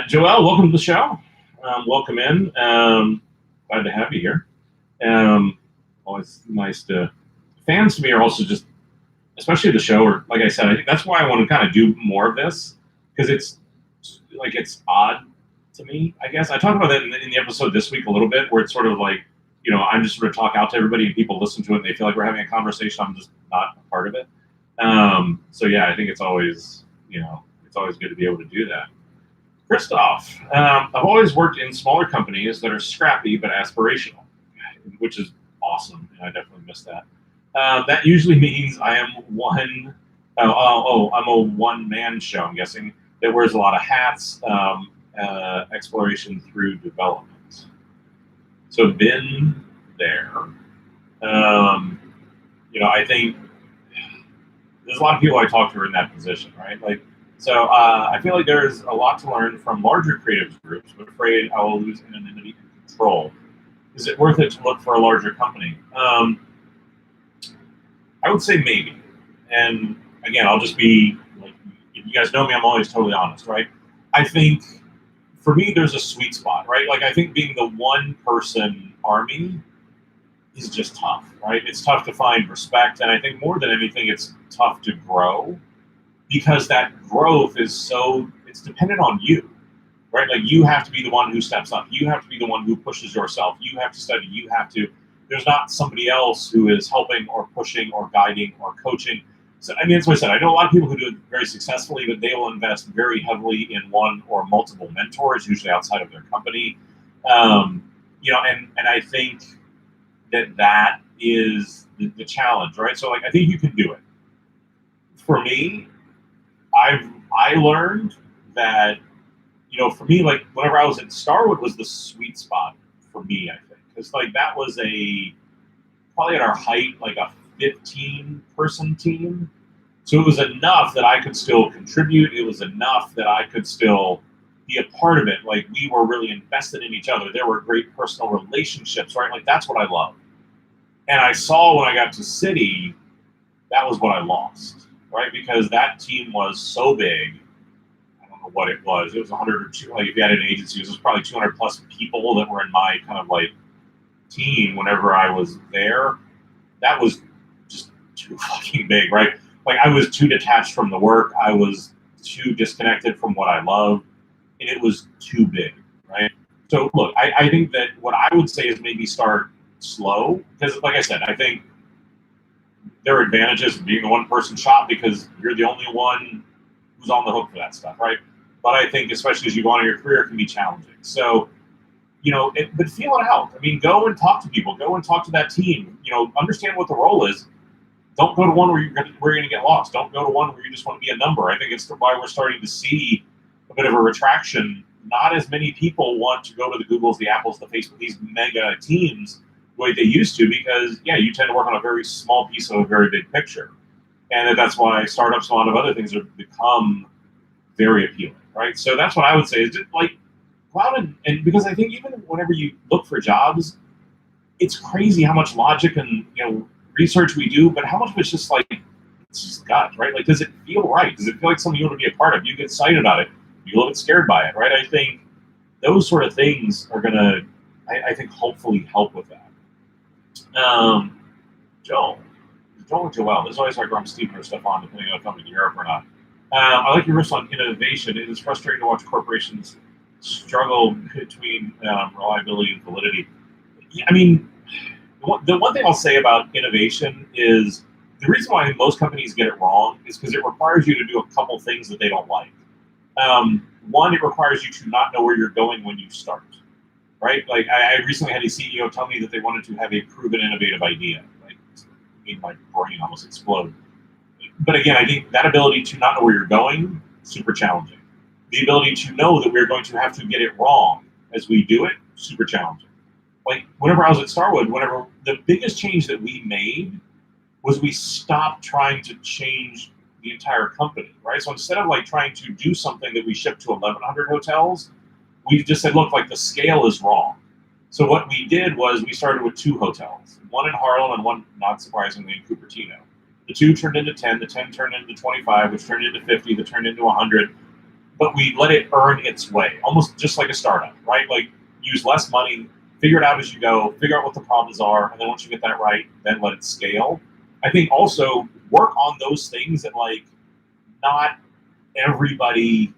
Speaker 1: Joelle, welcome to the show. Welcome in. Glad to have you here. Always nice to. Fans to me are also just, especially the show, or like I said, I think that's why I want to kind of do more of this, because it's odd to me, I guess. I talked about that in the episode this week a little bit, where it's sort of like, I'm just sort of talk out to everybody and people listen to it and they feel like we're having a conversation. I'm just not a part of it. So yeah, I think it's always, it's always good to be able to do that. Christoph, I've always worked in smaller companies that are scrappy but aspirational, which is awesome, and I definitely miss that. That usually means I am I'm a one-man show, I'm guessing, that wears a lot of hats, exploration through development. So been there. I think there's a lot of people I talk to are in that position, right? So I feel like there's a lot to learn from larger creative groups, but afraid I will lose anonymity and control. Is it worth it to look for a larger company? I would say maybe. And again, I'll just be, if you guys know me, I'm always totally honest, right? I think for me, there's a sweet spot, right? I think being the one person army is just tough, right? It's tough to find respect. And I think more than anything, it's tough to grow, because that growth is it's dependent on you, right? You have to be the one who steps up. You have to be the one who pushes yourself. You have to study. There's not somebody else who is helping or pushing or guiding or coaching. So, that's what I said. I know a lot of people who do it very successfully, but they will invest very heavily in one or multiple mentors, usually outside of their company. And I think that is the challenge, right? So, I think you can do it. For me, I learned that, for me, like whenever I was at Starwood was the sweet spot for me, I think. Because like that was probably at our height, like a 15-person team. So it was enough that I could still contribute. It was enough that I could still be a part of it. Like we were really invested in each other. There were great personal relationships, right? Like that's what I love. And I saw when I got to City, that was what I lost, right? Because that team was so big. I don't know what it was. It was 100 or 2. Like if you had an agency, it was probably 200 plus people that were in my kind of like team whenever I was there. That was just too fucking big, right? Like I was too detached from the work. I was too disconnected from what I love, and it was too big, right? So look, I think that what I would say is maybe start slow, because like I said, I think there are advantages of being a one-person shop because you're the only one who's on the hook for that stuff, right? But I think especially as you go on in your career, it can be challenging. So, but feel it out. I mean, go and talk to people. Go and talk to that team. Understand what the role is. Don't go to one where you're going to get lost. Don't go to one where you just want to be a number. I think it's why we're starting to see a bit of a retraction. Not as many people want to go to the Googles, the Apples, the Facebook, these mega teams the way they used to, because you tend to work on a very small piece of a very big picture. And that's why startups and a lot of other things have become very appealing, right? So that's what I would say is just like go out and because I think even whenever you look for jobs, it's crazy how much logic and research we do, but how much of it's just like it's just gut, right? Like, does it feel right? Does it feel like something you want to be a part of? You get excited about it. You get a little bit scared by it, right? I think those sort of things are gonna, I think, hopefully help with that. Joel or Joel, there's always like I'm Stephen or Stefan, depending on if I'm in Europe or not. I like your risk on innovation. It is frustrating to watch corporations struggle between reliability and validity. I mean, the one thing I'll say about innovation is the reason why most companies get it wrong is because it requires you to do a couple things that they don't like. One, it requires you to not know where you're going when you start, right? Like I recently had a CEO tell me that they wanted to have a proven innovative idea. Like, made my brain almost explode. But again, I think that ability to not know where you're going, super challenging. The ability to know that we're going to have to get it wrong as we do it, super challenging. Like whenever I was at Starwood, whenever the biggest change that we made was we stopped trying to change the entire company, right? So instead of like trying to do something that we shipped to 1,100 hotels, we just said, look, like the scale is wrong. So what we did was we started with 2 hotels, one in Harlem and one, not surprisingly, in Cupertino. The 2 turned into 10, the 10 turned into 25, which turned into 50, that turned into 100. But we let it earn its way, almost just like a startup, right? Like use less money, figure it out as you go, figure out what the problems are, and then once you get that right, then let it scale. I think also work on those things that like not everybody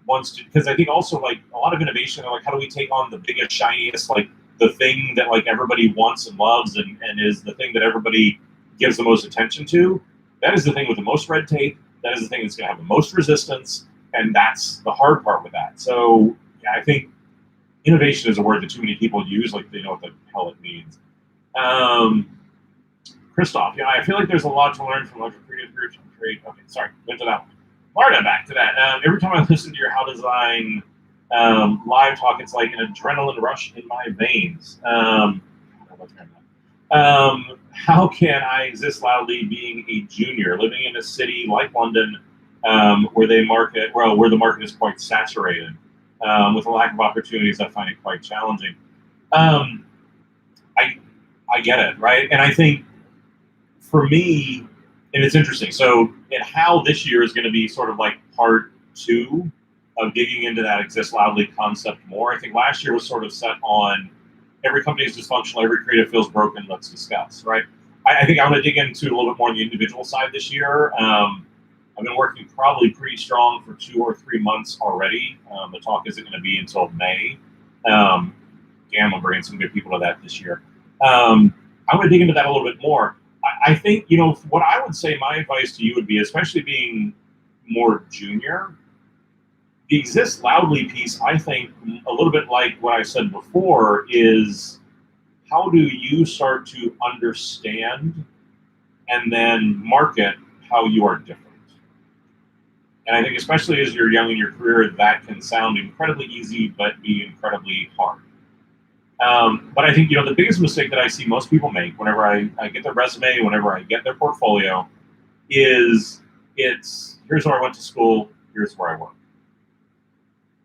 Speaker 1: wants to, because I think also like a lot of innovation, like how do we take on the biggest, shiniest, like the thing that like everybody wants and loves and is the thing that everybody gives the most attention to? That is the thing with the most red tape. That is the thing that's going to have the most resistance. And that's the hard part with that. So yeah, I think innovation is a word that too many people use, like they know what the hell it means. Christoph, yeah, I feel like there's a lot to learn from larger creative groups and trade. Okay, sorry, went to that one. Marta, back to that. Every time I listen to your How Design live talk, it's like an adrenaline rush in my veins. How can I exist loudly being a junior, living in a city like London, where the market is quite saturated, with a lack of opportunities? I find it quite challenging. I get it, right? And I think for me, and it's interesting. So, and how this year is going to be sort of like part 2 of digging into that exist loudly concept more. I think last year was sort of set on every company is dysfunctional, every creative feels broken, let's discuss, right? I think I'm going to dig into a little bit more on the individual side this year. I've been working probably pretty strong for 2 or 3 months already. The talk isn't going to be until May. I'm bringing some good people to that this year. I'm going to dig into that a little bit more. I think, what I would say, my advice to you would be, especially being more junior, the exist loudly piece, I think, a little bit like what I said before, is how do you start to understand and then market how you are different? And I think especially as you're young in your career, that can sound incredibly easy, but be incredibly hard. But I think, the biggest mistake that I see most people make whenever I get their resume, whenever I get their portfolio, is here's where I went to school, here's where I work.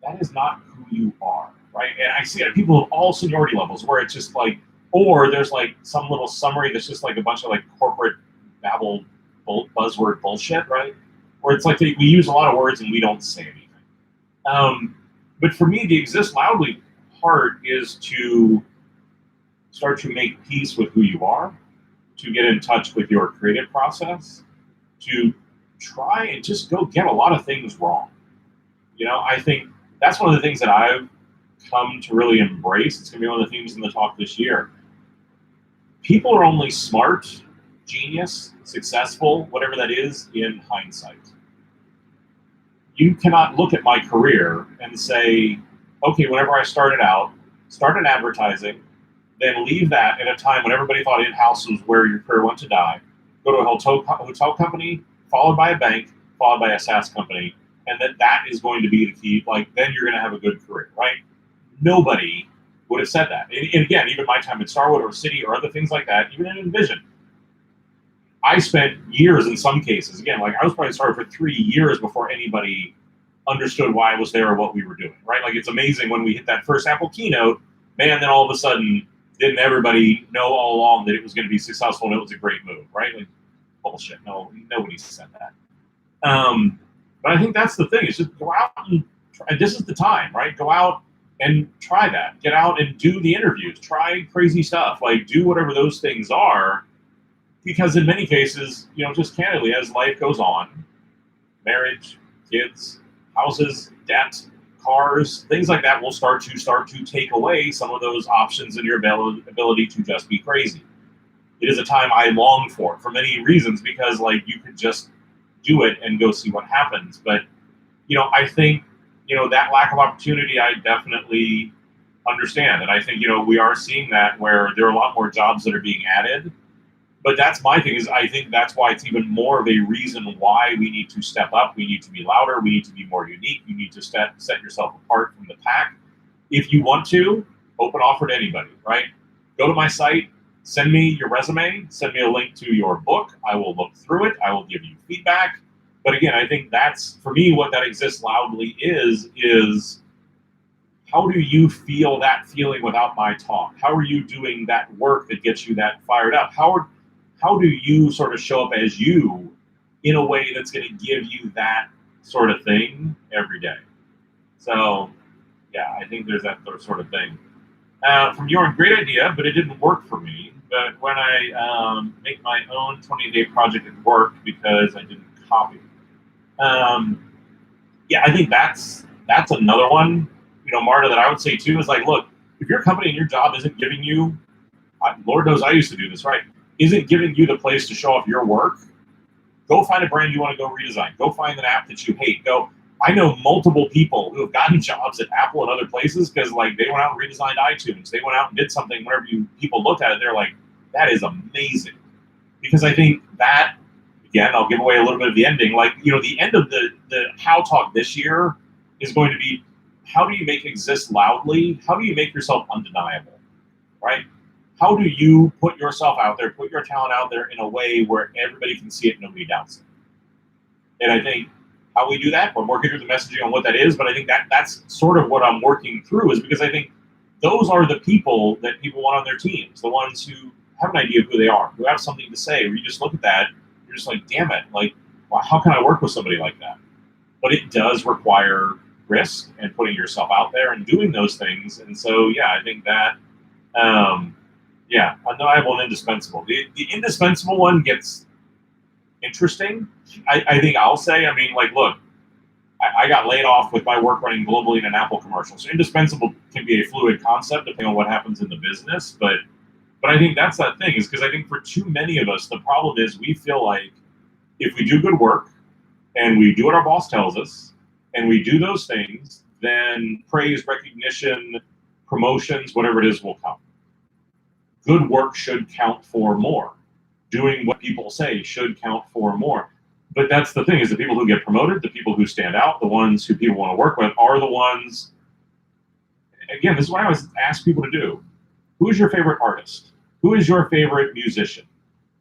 Speaker 1: That is not who you are, right? And I see it at people of all seniority levels where it's just like, or there's like some little summary that's just like a bunch of like corporate babble buzzword bullshit, right? Where it's like we use a lot of words and we don't say anything. But for me, the exist loudly part is to start to make peace with who you are, to get in touch with your creative process, to try and just go get a lot of things wrong. I think that's one of the things that I've come to really embrace. It's going to be one of the themes in the talk this year. People are only smart, genius, successful, whatever that is, in hindsight. You cannot look at my career and say, okay, whenever I started out, start in advertising, then leave that at a time when everybody thought in-house was where your career went to die, go to a hotel company, followed by a bank, followed by a SaaS company, and that is going to be the key. Like, then you're going to have a good career, right? Nobody would have said that. And again, even my time at Starwood or City or other things like that, even in Envision, I spent years in some cases. Again, like I was probably started for 3 years before anybody understood why I was there or what we were doing, right? Like, it's amazing when we hit that first Apple keynote, man, then all of a sudden, didn't everybody know all along that it was going to be successful and it was a great move, right? Like, bullshit. No, nobody said that. But I think that's the thing. Is just go out and try. This is the time, right? Go out and try that. Get out and do the interviews. Try crazy stuff. Like, do whatever those things are. Because in many cases, just candidly, as life goes on, marriage, kids, houses, debt, cars, things like that will start to take away some of those options and your ability to just be crazy. It is a time I long for many reasons, because like you could just do it and go see what happens. But I think that lack of opportunity, I definitely understand, and I think we are seeing that where there are a lot more jobs that are being added. But that's my thing, is I think that's why it's even more of a reason why we need to step up. We need to be louder. We need to be more unique. You need to set yourself apart from the pack. If you want to, open offer to anybody, right? Go to my site, send me your resume, send me a link to your book. I will look through it. I will give you feedback. But again, I think that's, for me, what that exists loudly is how do you feel that feeling without my talk? How are you doing that work that gets you that fired up? How do you sort of show up as you in a way that's going to give you that sort of thing every day? So, yeah, I think there's that sort of thing. From your great idea, but it didn't work for me. But when I make my own 20-day project, it worked because I didn't copy. Yeah, I think that's another one, Marta, that I would say too, is like, look, if your company and your job isn't giving you, Lord knows I used to do this, right? Isn't giving you the place to show off your work, go find a brand you want to go redesign. Go find an app that you hate. I know multiple people who have gotten jobs at Apple and other places because like they went out and redesigned iTunes. They went out and did something. Whenever people look at it, they're like, that is amazing. Because I think that, again, I'll give away a little bit of the ending. Like, the end of the How talk this year is going to be, how do you make exist loudly? How do you make yourself undeniable, right? How do you put yourself out there, put your talent out there in a way where everybody can see it and nobody doubts it? And I think how we do that, we're working through the messaging on what that is, but I think that's sort of what I'm working through, is because I think those are the people that people want on their teams, the ones who have an idea of who they are, who have something to say, where you just look at that, you're just like, damn it, like, how can I work with somebody like that? But it does require risk and putting yourself out there and doing those things. And so, yeah, I think that, undeniable and indispensable. The indispensable one gets interesting. I think I'll say, look, I got laid off with my work running globally in an Apple commercial. So indispensable can be a fluid concept depending on what happens in the business. But I think that's that thing, is because I think for too many of us, the problem is we feel like if we do good work and we do what our boss tells us and we do those things, then praise, recognition, promotions, whatever it is, will come. Good work should count for more. Doing what people say should count for more. But that's the thing, is the people who get promoted, the people who stand out, the ones who people want to work with are the ones, again, this is what I always ask people to do. Who is your favorite artist? Who is your favorite musician?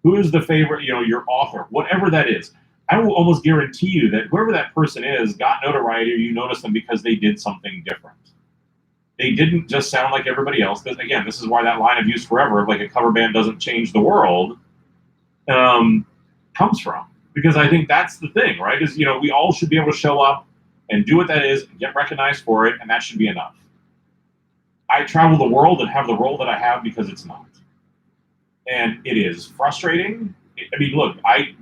Speaker 1: Who is the favorite, your author, whatever that is. I will almost guarantee you that whoever that person is got notoriety, or you notice them because they did something different. They didn't just sound like everybody else. Again, this is why that line I've used forever of like a cover band doesn't change the world comes from. Because I think that's the thing, right? Is, we all should be able to show up and do what that is, and get recognized for it, and that should be enough. I travel the world and have the role that I have because it's not. And it is frustrating. I mean, look,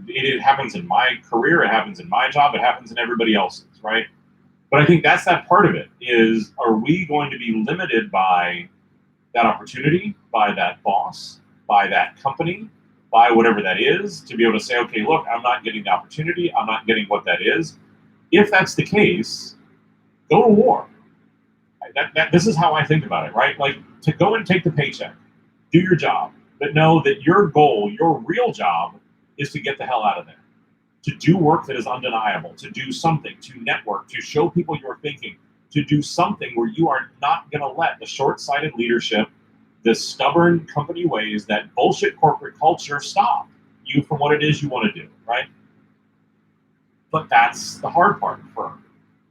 Speaker 1: it happens in my career, it happens in my job, it happens in everybody else's, right? But I think that's that part of it, is, are we going to be limited by that opportunity, by that boss, by that company, by whatever that is, to be able to say, okay, look, I'm not getting the opportunity, I'm not getting what that is. If that's the case, go to war. This is how I think about it, right? Like, to go and take the paycheck, do your job, but know that your goal, your real job, is to get the hell out of there, to do work that is undeniable, to do something, to network, to show people you're thinking, to do something where you are not going to let the short-sighted leadership, the stubborn company ways, that bullshit corporate culture stop you from what it is you want to do, right? But that's the hard part for,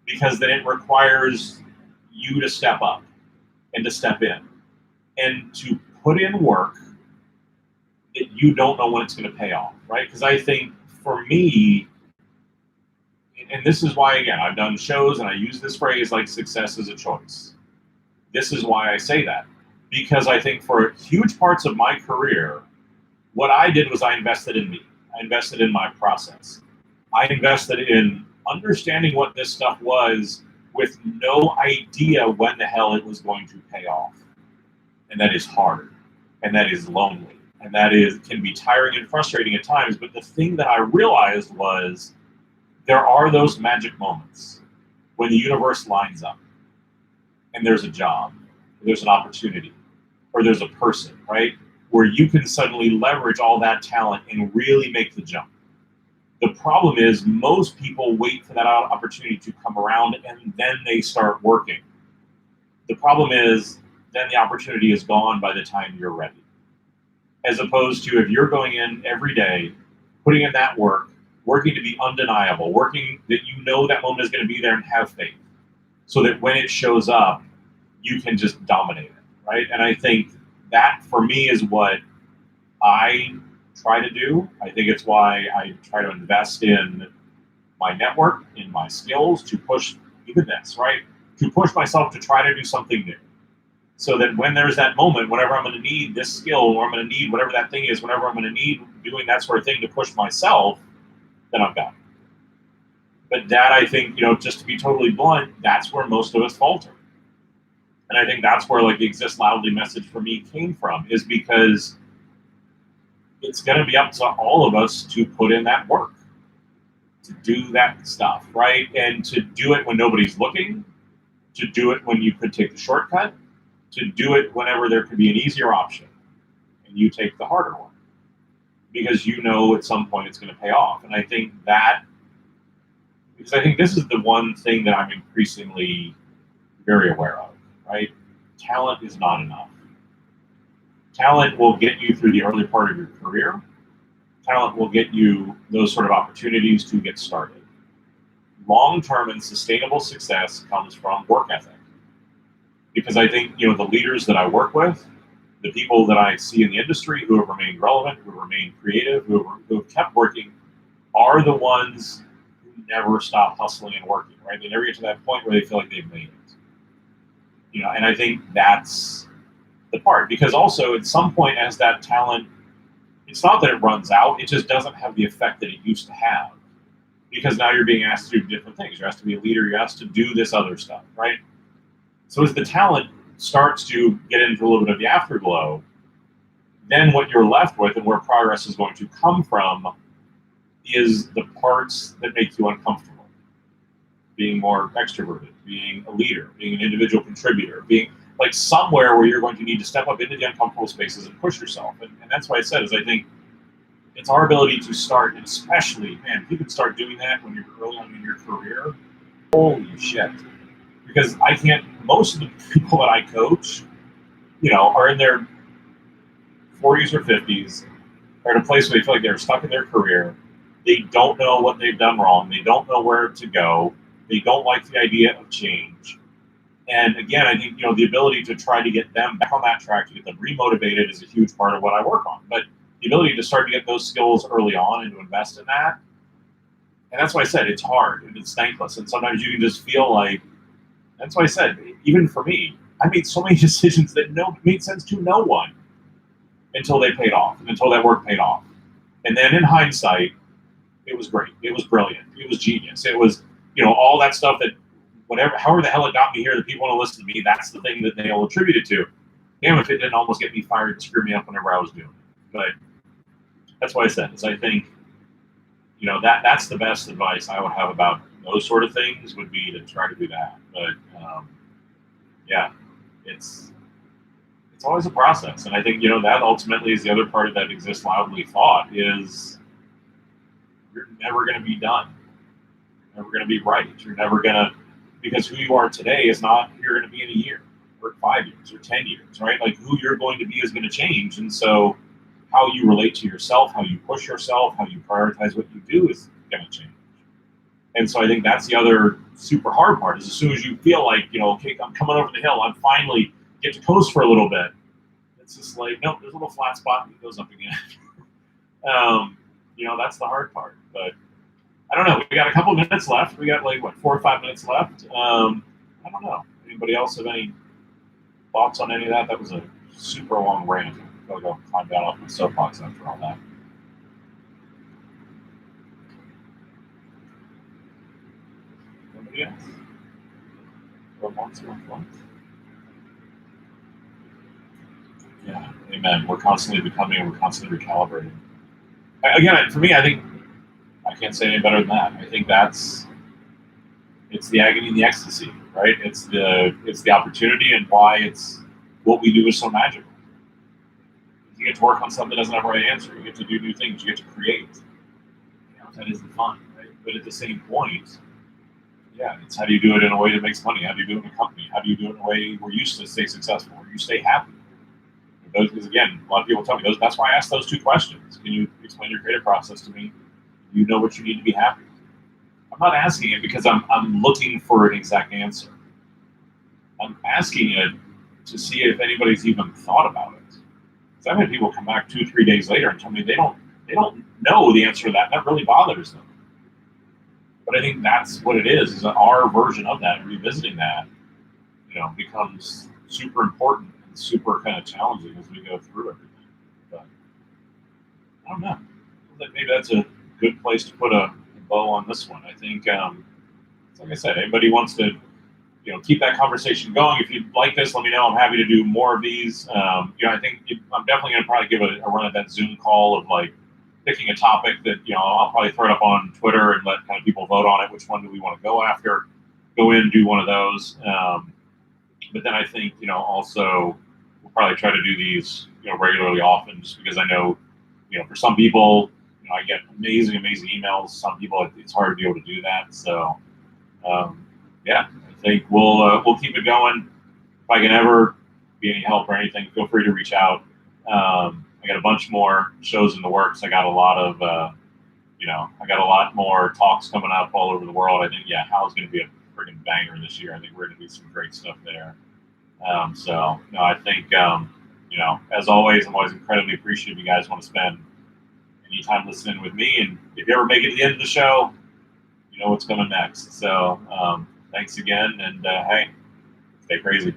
Speaker 1: because then it requires you to step up and to step in and to put in work that you don't know when it's going to pay off, right? Because I think for me, and this is why, again, I've done shows and I use this phrase like success is a choice. This is why I say that. Because I think for huge parts of my career, what I did was I invested in me. I invested in my process. I invested in understanding what this stuff was with no idea when the hell it was going to pay off. And that is hard. And that is lonely. And that can be tiring and frustrating at times. But the thing that I realized was there are those magic moments when the universe lines up and there's a job, or there's an opportunity, or there's a person, right? Where you can suddenly leverage all that talent and really make the jump. The problem is most people wait for that opportunity to come around and then they start working. The problem is then the opportunity is gone by the time you're ready. As opposed to if you're going in every day, putting in that work, working to be undeniable, working that you know that moment is going to be there and have faith, so that when it shows up, you can just dominate it, right? And I think that for me is what I try to do. I think it's why I try to invest in my network, in my skills, to push even this, right? To push myself to try to do something new. So that when there's that moment, whenever I'm going to need this skill, or I'm going to need whatever that thing is, whenever I'm going to need doing that sort of thing to push myself, then I'm done. But that, I think, just to be totally blunt, that's where most of us falter. And I think that's where like the Exist Loudly message for me came from, is because it's going to be up to all of us to put in that work, to do that stuff, right? And to do it when nobody's looking, to do it when you could take the shortcut, to do it whenever there could be an easier option, and you take the harder one, because at some point it's going to pay off. And I think because I think this is the one thing that I'm increasingly very aware of, right? Talent is not enough. Talent will get you through the early part of your career. Talent will get you those sort of opportunities to get started. Long-term and sustainable success comes from work ethic. Because I think, the leaders that I work with, the people that I see in the industry who have remained relevant, who have remained creative, who have kept working, are the ones who never stop hustling and working, right? They never get to that point where they feel like they've made it. And I think that's the part. Because also, at some point, as that talent, it's not that it runs out, it just doesn't have the effect that it used to have. Because now you're being asked to do different things. You're asked to be a leader, you're asked to do this other stuff, right? So as the talent starts to get into a little bit of the afterglow, then what you're left with and where progress is going to come from is the parts that make you uncomfortable. Being more extroverted, being a leader, being an individual contributor, being like somewhere where you're going to need to step up into the uncomfortable spaces and push yourself. And that's why I said, is I think it's our ability to start, and especially, man, if you can start doing that when you're early on in your career, holy shit. Because I can't, most of the people that I coach, are in their 40s or 50s, are in a place where they feel like they're stuck in their career. They don't know what they've done wrong. They don't know where to go. They don't like the idea of change. And again, I think, the ability to try to get them back on that track, to get them remotivated is a huge part of what I work on. But the ability to start to get those skills early on and to invest in that, and that's why I said it's hard and it's thankless. And sometimes you can just feel like, that's why I said, even for me, I made so many decisions that made sense to no one until they paid off, until that work paid off. And then in hindsight, it was great. It was brilliant. It was genius. It was, all that stuff that however the hell it got me here, that people want to listen to me, that's the thing that they'll attribute it to. Damn if it didn't almost get me fired and screw me up whenever I was doing it. But that's why I said this. I think, that's the best advice I would have about those sort of things, would be to try to do that. But yeah, it's always a process. And I think, that ultimately is the other part of that exist loudly thought is you're never going to be done. You're never going to be right. You're never going to, because who you are today is not who you're going to be in a year or 5 years or 10 years, right? Like who you're going to be is going to change. And so how you relate to yourself, how you push yourself, how you prioritize what you do is going to change. And so I think that's the other super hard part, is as soon as you feel like, okay, I'm coming over the hill, I'm finally get to coast for a little bit. It's just like, nope, there's a little flat spot and it goes up again. That's the hard part. But I don't know. We got a couple minutes left. We got 4 or 5 minutes left. I don't know. Anybody else have any thoughts on any of that? That was a super long rant. I'm going to go climb down off my soapbox after all that. Anybody else? Yeah, amen. We're constantly becoming, we're constantly recalibrating. Again, for me, I think I can't say any better than that. I think it's the agony and the ecstasy, right? It's the opportunity, and why it's what we do is so magical. You get to work on something that doesn't have a right answer. You get to do new things. You get to create. That isn't fun, right? But at the same point, yeah, it's how do you do it in a way that makes money? How do you do it in a company? How do you do it in a way where you stay successful, where you stay happy? Because again, a lot of people tell me that's why I asked those 2 questions. Can you explain your creative process to me? You know what you need to be happy. I'm not asking it because I'm looking for an exact answer. I'm asking it to see if anybody's even thought about it. Because I've had people come back 2 or 3 days later and tell me they don't know the answer to that. That really bothers them. But I think that's what it is that our version of that, revisiting that, becomes super important and super kind of challenging as we go through everything. But I don't know. Maybe that's a good place to put a bow on this one. I think, like I said, anybody wants to, keep that conversation going. If you like this, let me know. I'm happy to do more of these. I think I'm definitely going to probably give a run at that Zoom call of picking a topic that, I'll probably throw it up on Twitter and let kind of people vote on it. Which one do we want to go after? Go in, do one of those. But then I think, also we'll probably try to do these, regularly often, just because I know, for some people, I get amazing emails. Some people, it's hard to be able to do that. So, yeah, I think we'll keep it going. If I can ever be any help or anything, feel free to reach out. I got a bunch more shows in the works. I got a lot of, I got a lot more talks coming up all over the world. I think, Hal's going to be a freaking banger this year. I think we're going to do some great stuff there. I think, as always, I'm always incredibly appreciative you guys want to spend any time listening with me. And if you ever make it to the end of the show, you know what's coming next. So thanks again. And hey, stay crazy.